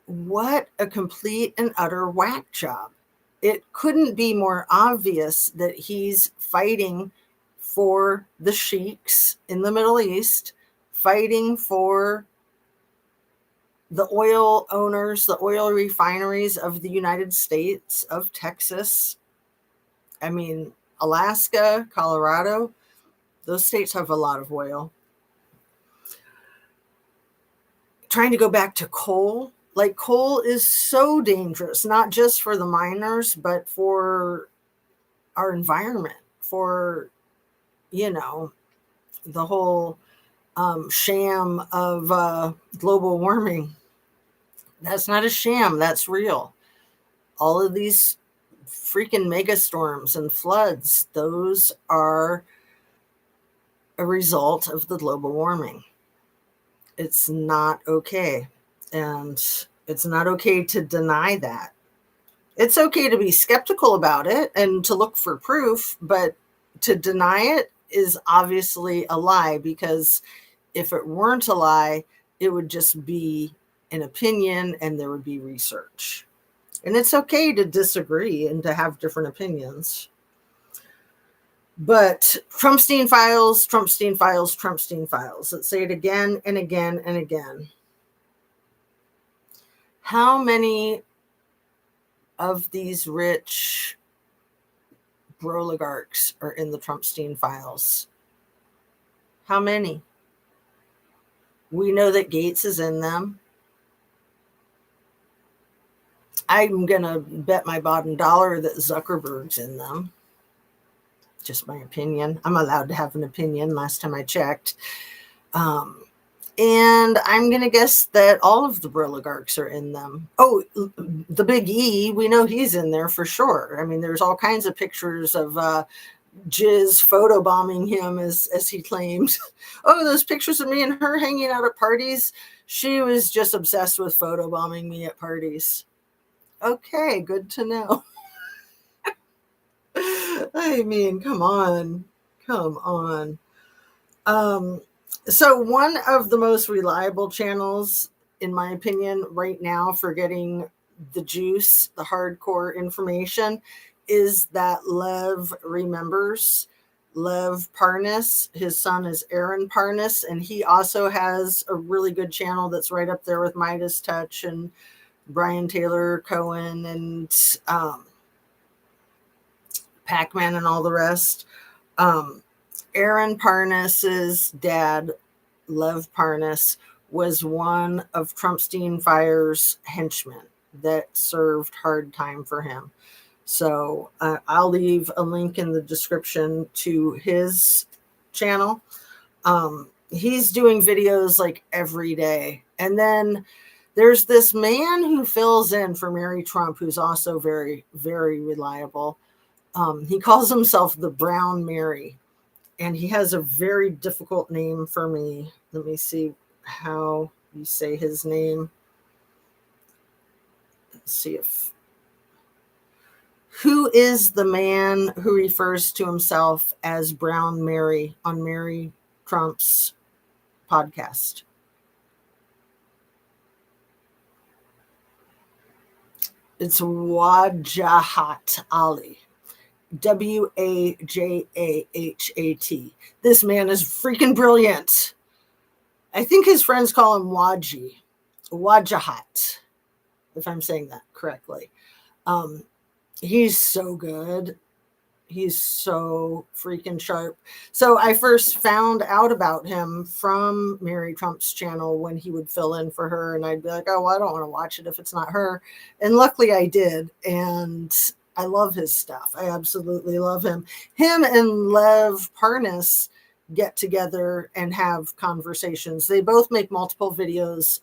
Speaker 1: what a complete and utter whack job. It couldn't be more obvious that he's fighting for the sheiks in the Middle East, fighting for the oil owners, the oil refineries of the United States, of Texas. I mean, Alaska, Colorado, those states have a lot of oil. Trying to go back to coal. Like, coal is so dangerous, not just for the miners, but for our environment, for, the whole sham of global warming. That's not a sham, that's real. All of these freaking megastorms and floods, those are a result of the global warming. It's not okay. And it's not okay to deny that. It's okay to be skeptical about it and to look for proof, but to deny it is obviously a lie, because if it weren't a lie, it would just be an opinion and there would be research. And it's okay to disagree and to have different opinions. But Trumpstein files, Trumpstein files, Trumpstein files. Let's say it again and again and again. How many of these rich oligarchs are in the Trumpstein files? How many? We know that Gates is in them. I'm going to bet my bottom dollar that Zuckerberg's in them. Just my opinion. I'm allowed to have an opinion last time I checked. And I'm going to guess that all of the oligarchs are in them. Oh, the Big E, we know he's in there for sure. I mean, there's all kinds of pictures of Jizz photobombing him, as he claims. Oh, those pictures of me and her hanging out at parties. She was just obsessed with photobombing me at parties. Okay, good to know. I mean, come on. So one of the most reliable channels, in my opinion, right now for getting the juice, the hardcore information, is that Lev Remembers. Lev Parnas, his son is Aaron Parnas, and he also has a really good channel that's right up there with Midas Touch and Brian Taylor Cohen and Pac-Man and all the rest. Aaron Parnas's dad, Lev Parnas, was one of Trumpstein Fire's henchmen that served hard time for him. So I'll leave a link in the description to his channel. He's doing videos like every day. And then there's this man who fills in for Mary Trump, who's also very, very reliable. He calls himself the Brown Mary, and he has a very difficult name for me. Let me see how you say his name. Let's see if... Who is the man who refers to himself as Brown Mary on Mary Trump's podcast? It's Wajahat Ali. Wajahat. This man is freaking brilliant. I think his friends call him Wajahat, if I'm saying that correctly. He's so good. He's so freaking sharp. So I first found out about him from Mary Trump's channel when he would fill in for her. And I'd be like, oh, well, I don't want to watch it if it's not her. And luckily I did. And I love his stuff. I absolutely love him. Him and Lev Parnas get together and have conversations. They both make multiple videos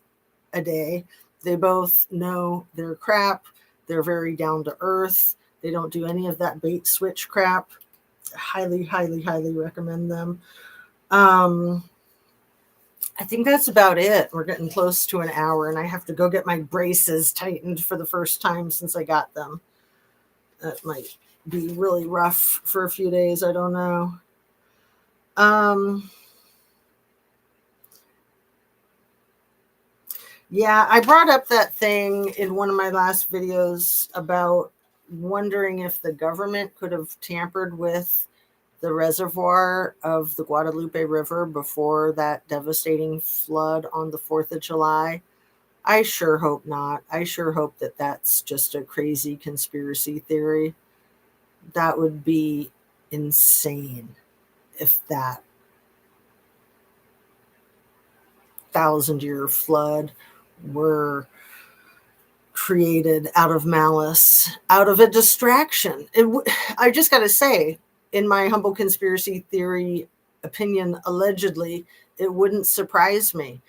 Speaker 1: a day. They both know their crap. They're very down to earth. They don't do any of that bait switch crap. Highly, highly, highly recommend them. I think that's about it. We're getting close to an hour, and I have to go get my braces tightened for the first time since I got them. That might be really rough for a few days. I don't know. Yeah, I brought up that thing in one of my last videos about wondering if the government could have tampered with the reservoir of the Guadalupe River before that devastating flood on the 4th of July. I sure hope not. I sure hope that that's just a crazy conspiracy theory. That would be insane if that 1,000-year flood were created out of malice, out of a distraction. I just got to say, in my humble conspiracy theory opinion, allegedly, it wouldn't surprise me.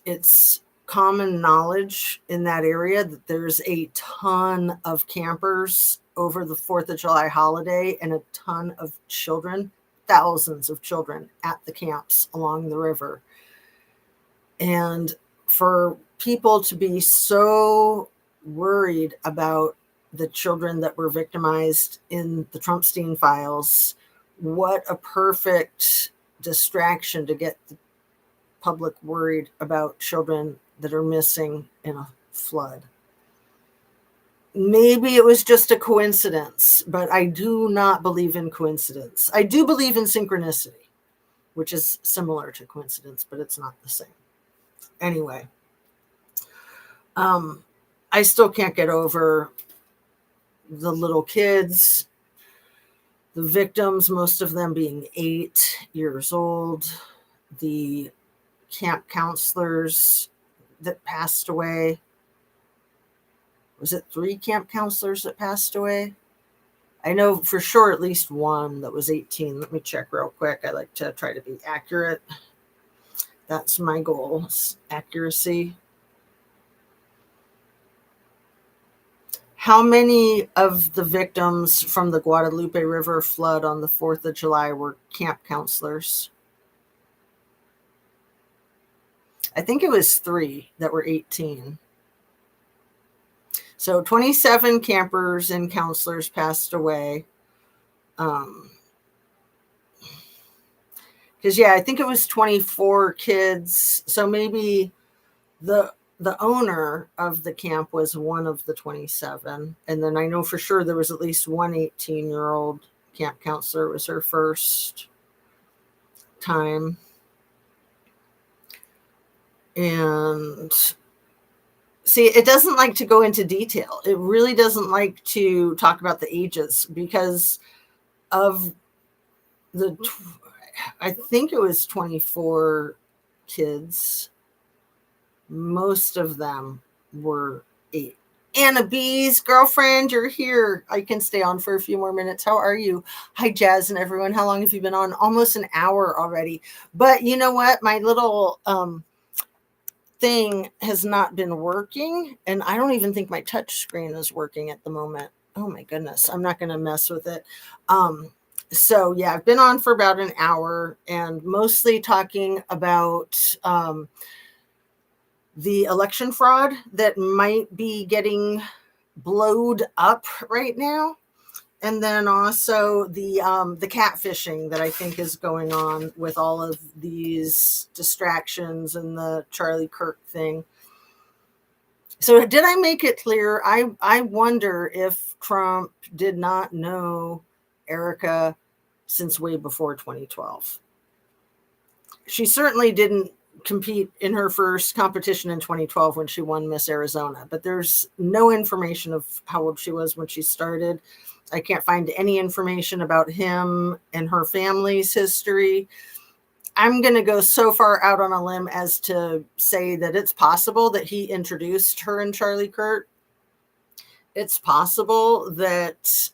Speaker 1: It's common knowledge in that area that there's a ton of campers over the 4th of July holiday and a ton of children, thousands of children at the camps along the river. And for people to be so worried about the children that were victimized in the Trumpstein files, what a perfect distraction to get the public worried about children that are missing in a flood. Maybe it was just a coincidence, but I do not believe in coincidence. I do believe in synchronicity, which is similar to coincidence, but it's not the same. Anyway, I still can't get over the little kids, the victims, most of them being 8 years old, the camp counselors that passed away. Was it 3 camp counselors that passed away? I know for sure at least one that was 18. Let me check real quick. I like to try to be accurate. That's my goal, accuracy. How many of the victims from the Guadalupe River flood on the 4th of July were camp counselors? I think it was 3 that were 18. So 27 campers and counselors passed away. Because, yeah, I think it was 24 kids. So maybe the owner of the camp was one of the 27. And then I know for sure there was at least one 18-year-old camp counselor. It was her first time. And see, it doesn't like to go into detail. It really doesn't like to talk about the ages because of I think it was 24 kids. Most of them were 8. Anna B's girlfriend, you're here. I can stay on for a few more minutes. How are you? Hi, Jazz and everyone. How long have you been on? Almost an hour already. But you know what? My little thing has not been working, and I don't even think my touch screen is working at the moment. Oh my goodness. I'm not going to mess with it. So yeah, I've been on for about an hour and mostly talking about the election fraud that might be getting blowed up right now. And then also the catfishing that I think is going on with all of these distractions and the Charlie Kirk thing. So did I make it clear? I wonder if Trump did not know Erika since way before 2012. She certainly didn't compete in her first competition in 2012 when she won Miss Arizona, but there's no information of how old she was when she started. I can't find any information about him and her family's history. I'm going to go so far out on a limb as to say that it's possible that he introduced her and Charlie Kirk. It's possible that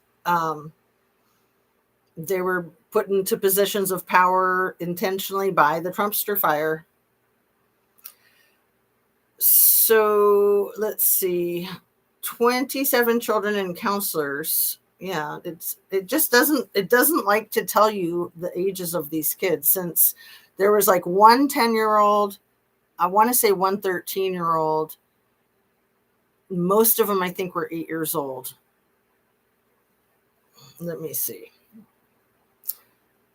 Speaker 1: they were put into positions of power intentionally by the Trumpster fire. So let's see, 27 children and counselors. Yeah, it doesn't like to tell you the ages of these kids, since there was like one 10-year-old, I want to say one 13-year-old. Most of them I think were 8 years old. Let me see.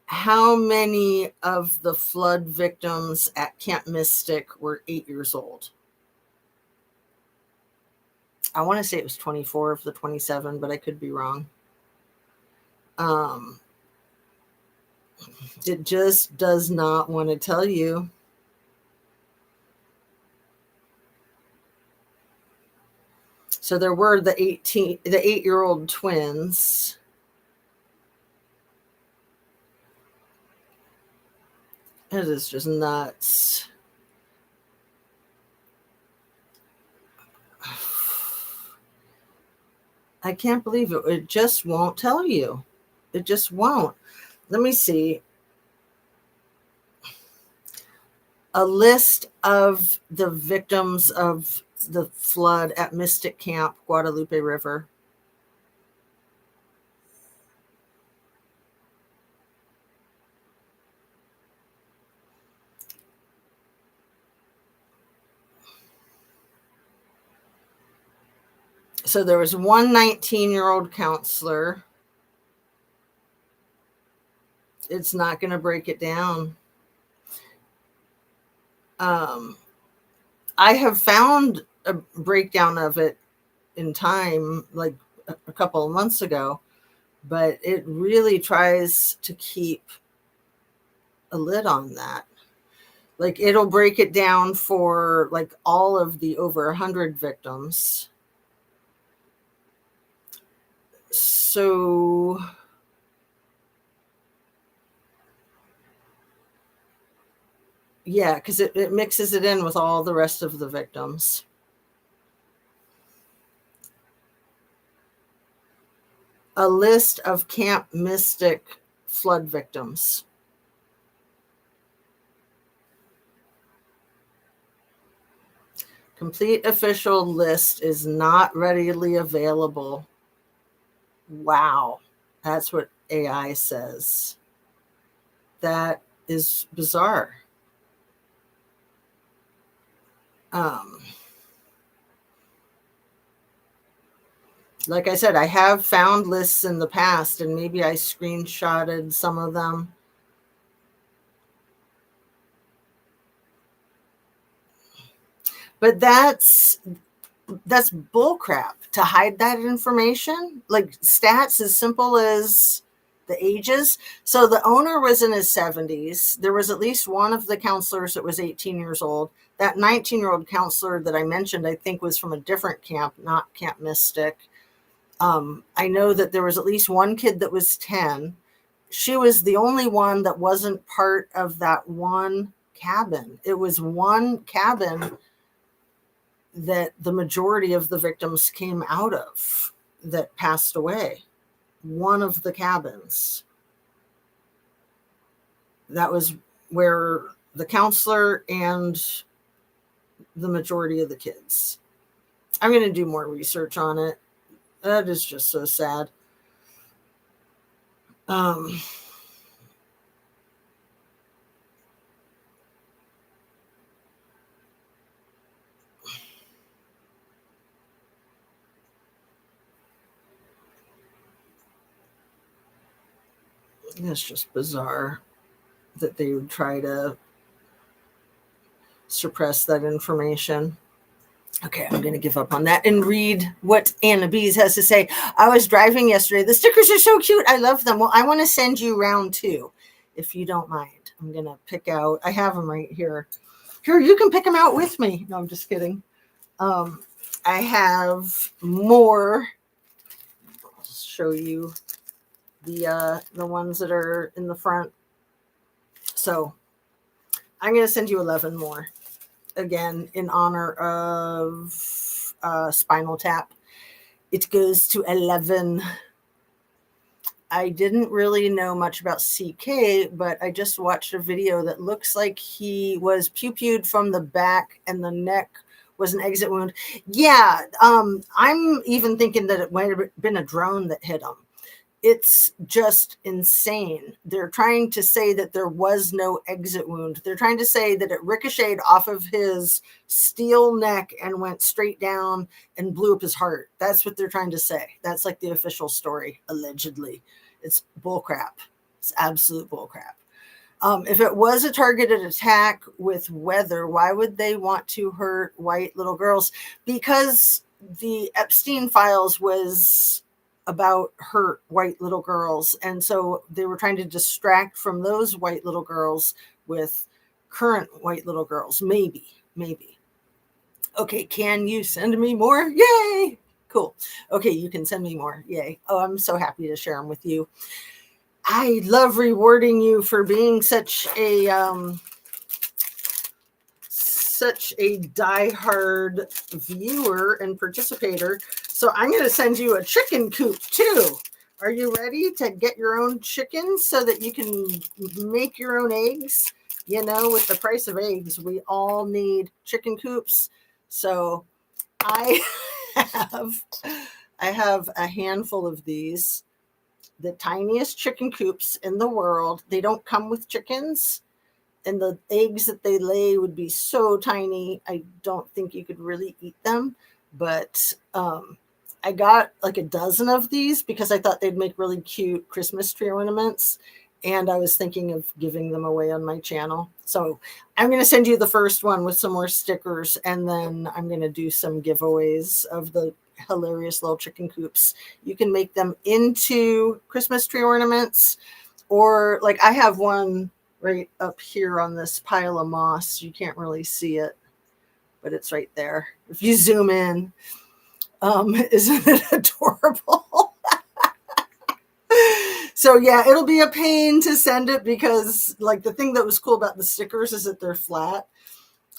Speaker 1: How many of the flood victims at Camp Mystic were 8 years old? I want to say it was 24 of the 27, but I could be wrong. It just does not want to tell you. So there were the 8-year-old twins. It is just nuts. I can't believe it. It just won't tell you. It just won't. Let me see. A list of the victims of the flood at Mystic Camp, Guadalupe River. So there was one 19-year-old counselor. It's not going to break it down. I have found a breakdown of it in time, like a couple of months ago, but it really tries to keep a lid on that. Like, it'll break it down for like all of the over 100 victims. So yeah, because it mixes it in with all the rest of the victims. A list of Camp Mystic flood victims. Complete official list is not readily available. Wow. That's what AI says. That is bizarre. Like I said, I have found lists in the past, and maybe I screenshotted some of them. But that's bullcrap to hide that information. Like, stats as simple as the ages. So the owner was in his 70s. There was at least one of the counselors that was 18 years old. That 19-year-old counselor that I mentioned, I think, was from a different camp, not Camp Mystic. I know that there was at least one kid that was 10. She was the only one that wasn't part of that one cabin. It was one cabin that the majority of the victims came out of that passed away. One of the cabins. That was where the counselor and the majority of the kids. I'm going to do more research on it. That is just so sad. It's just bizarre that they would try to suppress that information. Okay, I'm going to give up on that and read what Anna Bees has to say. I was driving yesterday. The stickers are so cute. I love them. Well, I want to send you round 2, if you don't mind. I'm going to pick out, I have them right here. Here, you can pick them out with me. No, I'm just kidding. I have more. I'll show you the ones that are in the front. So I'm going to send you 11 more. Again, in honor of Spinal Tap. It goes to 11. I didn't really know much about CK, but I just watched a video that looks like he was pew-pewed from the back and the neck was an exit wound. Yeah, I'm even thinking that it might have been a drone that hit him. It's just insane. They're trying to say that there was no exit wound. They're trying to say that it ricocheted off of his steel neck and went straight down and blew up his heart. That's what they're trying to say. That's like the official story, allegedly. It's bullcrap. It's absolute bullcrap. If it was a targeted attack with weather, why would they want to hurt white little girls? Because the Epstein files was about hurt white little girls. And so they were trying to distract from those white little girls with current white little girls. Maybe. Okay, can you send me more? Yay! Cool. Okay, you can send me more. Yay. Oh, I'm so happy to share them with you. I love rewarding you for being such a diehard viewer and participator. So I'm going to send you a chicken coop too. Are you ready to get your own chickens so that you can make your own eggs? You know, with the price of eggs, we all need chicken coops. So I have a handful of these, the tiniest chicken coops in the world. They don't come with chickens, and the eggs that they lay would be so tiny. I don't think you could really eat them, but I got like a dozen of these because I thought they'd make really cute Christmas tree ornaments, and I was thinking of giving them away on my channel. So I'm going to send you the first one with some more stickers, and then I'm going to do some giveaways of the hilarious little chicken coops. You can make them into Christmas tree ornaments, or like I have one right up here on this pile of moss. You can't really see it, but it's right there. If you zoom in, isn't it adorable? So yeah, it'll be a pain to send it because like the thing that was cool about the stickers is that they're flat.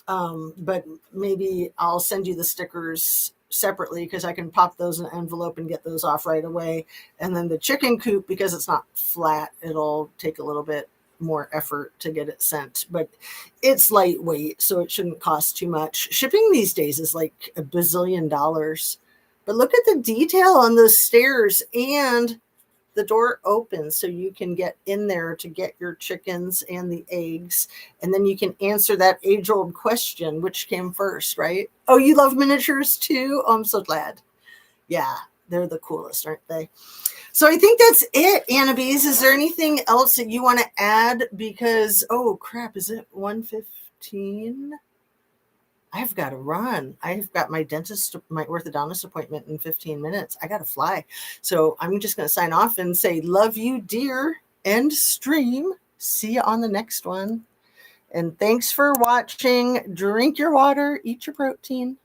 Speaker 1: But maybe I'll send you the stickers separately because I can pop those in an envelope and get those off right away. And then the chicken coop, because it's not flat, it'll take a little bit more effort to get it sent, but it's lightweight, so it shouldn't cost too much. Shipping these days is like $1 bazillion. But look at the detail on those stairs, and the door opens so you can get in there to get your chickens and the eggs. And then you can answer that age-old question, which came first, right? Oh, you love miniatures too? Oh, I'm so glad. Yeah, they're the coolest, aren't they? So I think that's it, Annabise. Is there anything else that you want to add? Because, oh crap, is it 1:15? I've got to run. I've got my orthodontist appointment in 15 minutes. I got to fly. So I'm just going to sign off and say, love you, dear, end stream. See you on the next one. And thanks for watching. Drink your water, eat your protein.